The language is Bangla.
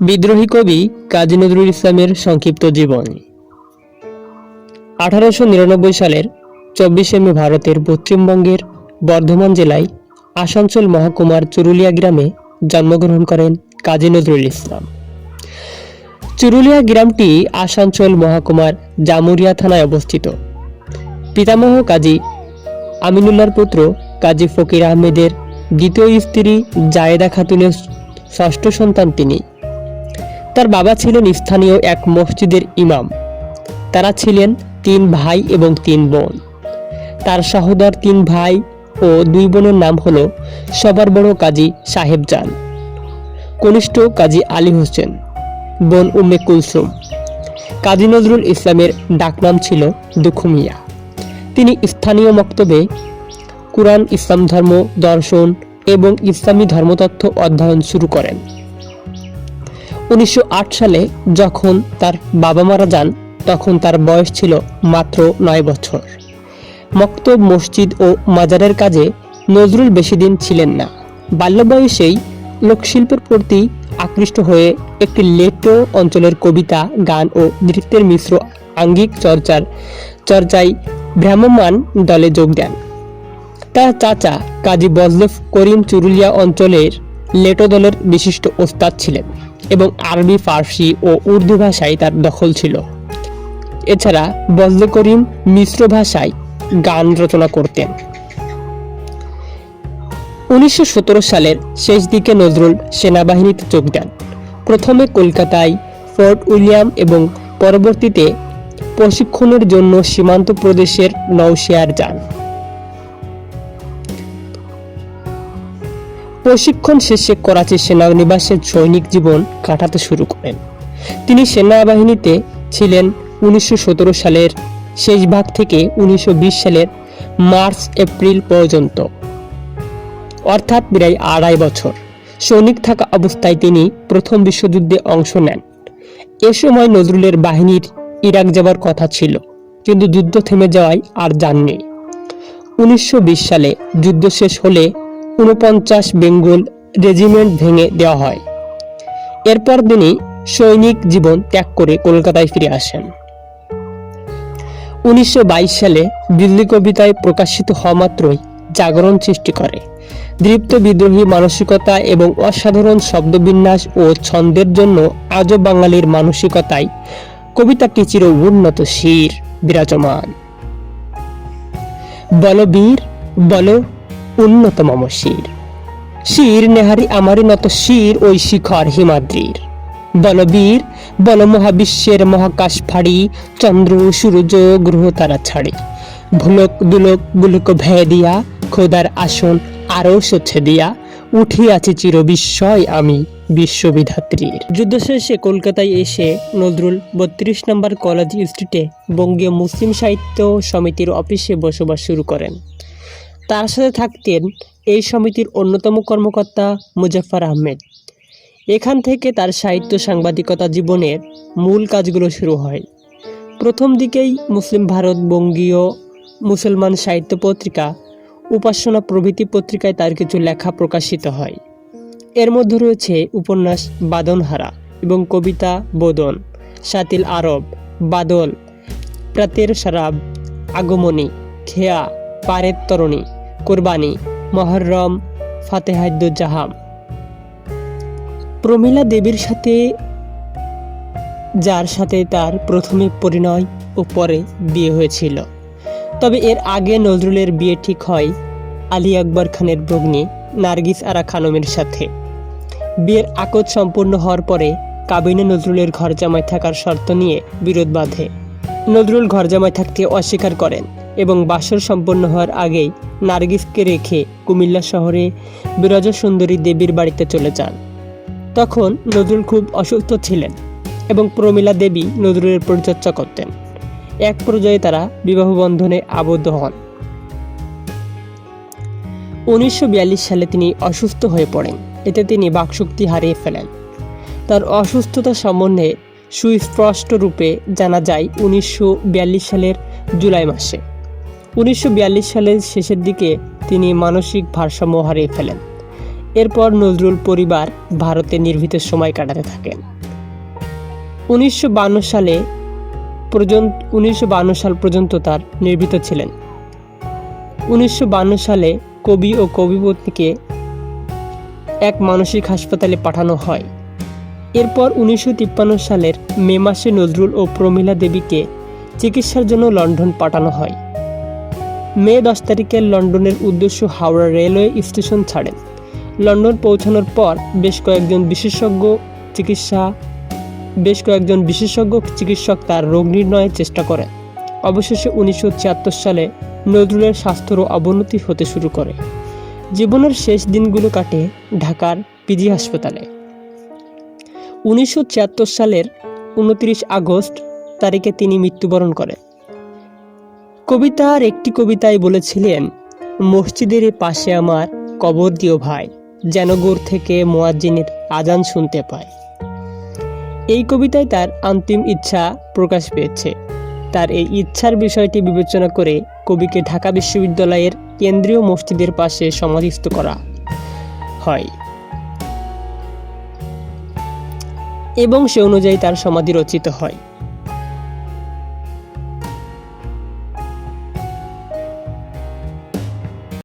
বিদ্রোহী কবি কাজী নজরুল ইসলামের সংক্ষিপ্ত জীবনী। 1899 সালের 24শে মে ভারতের পশ্চিমবঙ্গের বর্ধমান জেলায় আসানসোল মহকুমার চুরুলিয়া গ্রামে জন্মগ্রহণ করেন কাজী নজরুল ইসলাম। চুরুলিয়া গ্রামটি আসানসোল মহকুমার জামুরিয়া থানায় অবস্থিত। পিতামহ কাজী আমিনুল্লাহর পুত্র কাজী ফকির আহমেদের দ্বিতীয় স্ত্রী জায়েদা খাতুনের ষষ্ঠ সন্তান তিনি। তার বাবা ছিলেন স্থানীয় এক মসজিদের ইমাম। তারা ছিলেন 3 ভাই এবং 3 বোন। তার সহোদর 3 ভাই ও 2 বোনের নাম হলো সবার বড় কাজী সাহেবজান, কনিষ্ঠ কাজী আলী হোসেন, বোন উম্মে কুলসুম। কাজী নজরুল ইসলামের ডাকনাম ছিল দুখু মিয়া। তিনি স্থানীয় মক্তবে কুরআন, ইসলাম ধর্ম, দর্শন এবং ইসলামী ধর্মতত্ত্ব অধ্যয়ন শুরু করেন। 1908 সালে যখন তার বাবা মারা যান তখন তার বয়স ছিল মাত্র 9 বছর। মক্তব, মসজিদ ও মাজারের কাজে নজরুল বেশি দিন ছিলেন না। বাল্য বয়সেই লোকশিল্পের প্রতি আকৃষ্ট হয়ে একটি লেটো অঞ্চলের কবিতা, গান ও নৃত্যের মিশ্র আঙ্গিক চর্চায় ভ্রাম্যমাণ দলে যোগ দেন। তার চাচা কাজী বজলুল করিম চুরুলিয়া অঞ্চলের লেটো দলের বিশিষ্ট ওস্তাদ ছিলেন এবং আরবি, ফার্সি ও উর্দু ভাষায় তার দখল ছিল। এছাড়া বজলুল করিম মিশ্র ভাষায় গান রচনা করতেন। 1917 সালের শেষ দিকে নজরুল সেনাবাহিনীতে যোগ দেন। প্রথমে কলকাতায় ফোর্ট উইলিয়াম এবং পরবর্তীতে প্রশিক্ষণের জন্য সীমান্ত প্রদেশের নওশিয়ার যান। প্রশিক্ষণ শেষে করাচি সেনানিবাসে সৈনিক জীবন কাটাতে শুরু করেন। তিনি সেনাবাহিনীতে ছিলেন 1917 সালের শেষ ভাগ থেকে 1920 সালের মার্চ-এপ্রিল পর্যন্ত, অর্থাৎ প্রায় 2.5 বছর। সৈনিক থাকা অবস্থায় তিনি প্রথম বিশ্বযুদ্ধে অংশ নেন। এ সময় নজরুলের বাহিনীর ইরাক যাবার কথা ছিল, কিন্তু যুদ্ধ থেমে যাওয়ায় আর যাননি। 1920 সালে যুদ্ধ শেষ হলে 49 বেঙ্গল রেজিমেন্ট ভেঙে দেওয়া হয়। এরপর তিনি সৈনিক জীবন ত্যাগ করে কলকাতায় ফিরে আসেন। 1922 সালে দিল্লি কবিতায় প্রকাশিত হওয়া মাত্রই জাগরণ সৃষ্টি করে। দৃপ্ত বিদ্রোহী মানসিকতা এবং অসাধারণ শব্দবিন্যাস ও ছন্দের জন্য আজও বাঙালির মানসিকতায় কবিতাটি চির উন্নত শির বিরাজমান। বল বীর বল উন্নত মম শির, শির নেহারি আমারি নত শির ওই শিখর হিমাদ্রির। বল বীর বল মহাবিশ্বের মহাকাশ ফাড়ি, চন্দ্র সূর্য গ্রহ তারা ছাড়ি। ভুলক দুলক বুলক ভয় দিয়া, খোদার আসন আরো সচ্ছে দিয়া। উঠিয়াছি চির বিস্ময় আমি বিশ্ববিধাত্রীর। যুদ্ধ শেষে কলকাতায় এসে নজরুল 32 নম্বর কলেজ স্ট্রিটে বঙ্গীয় মুসলিম সাহিত্য সমিতির অফিসে বসবাস শুরু করেন। তার সাথে থাকতেন এই সমিতির অন্যতম কর্মকর্তা মুজাফফর আহমেদ। এখান থেকে তার সাহিত্য সাংবাদিকতা জীবনের মূল কাজগুলো শুরু হয়। প্রথম দিকেই মুসলিম ভারত, বঙ্গীয় মুসলমান সাহিত্য পত্রিকা, উপাসনা প্রভৃতি পত্রিকায় তার কিছু লেখা প্রকাশিত হয়। এর মধ্যে রয়েছে উপন্যাস বাদনহারা এবং কবিতা বোদন, সাতিল আরব, বাদল, প্রাতের শরাব, আগমনী, খেয়া, পারের তরণী, কোরবানি, মহররম, ফাতেহাদ্দুজ্জাহাম। প্রমীলা দেবীর সাথে, যার সাথে তার প্রথমে পরিণয় ও পরে বিয়ে হয়েছিল। তবে এর আগে নজরুলের বিয়ে ঠিক হয় আলী আকবর খানের ভগ্নী নার্গিস আরা খানমের সাথে। বিয়ের আকদ সম্পূর্ণ হওয়ার পরে কাবিনে নজরুলের ঘর জামাই থাকার শর্ত নিয়ে বিরোধ বাধে। নজরুল ঘর জামাই থাকতে অস্বীকার করেন এবং বাসর সম্পন্ন হওয়ার আগেই নার্গিসকে রেখে কুমিল্লা শহরে বিরজা সুন্দরী দেবীর বাড়িতে চলে যান। তখন নজরুল খুব অসুস্থ ছিলেন এবং প্রমীলা দেবী নজরুলের পরিচর্যা করতেন। এক পর্যায়ে তারা বিবাহ বন্ধনে আবদ্ধ হন। 1942 সালে তিনি অসুস্থ হয়ে পড়েন। এতে তিনি বাকশক্তি হারিয়ে ফেলেন। তার অসুস্থতা সম্বন্ধে সুস্পষ্ট রূপে জানা যায় 1942 সালের জুলাই মাসে। 1942 সালের শেষের দিকে তিনি মানসিক ভারসাম্য হারিয়ে ফেলেন। এরপর নজরুল পরিবার ভারতে নির্ভীত সময় কাটাতে থাকেন। 1952 সাল পর্যন্ত তার নির্ভীত ছিলেন। 1952 সালে কবি ও কবিপত্নীকে এক মানসিক হাসপাতালে পাঠানো হয়। এরপর 1953 সালের মে মাসে নজরুল ও প্রমীলা দেবীকে চিকিৎসার জন্য লন্ডন পাঠানো হয়। মে 10 তারিখে লন্ডনের উদ্দেশ্য হাওড়া রেলওয়ে স্টেশন ছাড়েন। লন্ডন পৌঁছানোর পর বেশ কয়েকজন বিশেষজ্ঞ চিকিৎসক তার রোগ নির্ণয়ের চেষ্টা করেন। অবশেষে 1976 সালে নজরুলের স্বাস্থ্যেরও অবনতি হতে শুরু করে। জীবনের শেষ দিনগুলো কাটে ঢাকার পিজি হাসপাতালে। 1976 সালের 29 আগস্ট তারিখে তিনি মৃত্যুবরণ করেন। কবিতার একটি কবিতায় বলেছিলেন, মসজিদের পাশে আমার কবর দিও ভাই, যেন গোর থেকে মুয়াজ্জিনের আজান শুনতে পায়। এই কবিতায় তার অন্তিম ইচ্ছা প্রকাশ পেয়েছে। তার এই ইচ্ছার বিষয়টি বিবেচনা করে কবিকে ঢাকা বিশ্ববিদ্যালয়ের কেন্দ্রীয় মসজিদের পাশে সমাধিস্থ করা হয় এবং সে অনুযায়ী তার সমাধি রচিত হয়।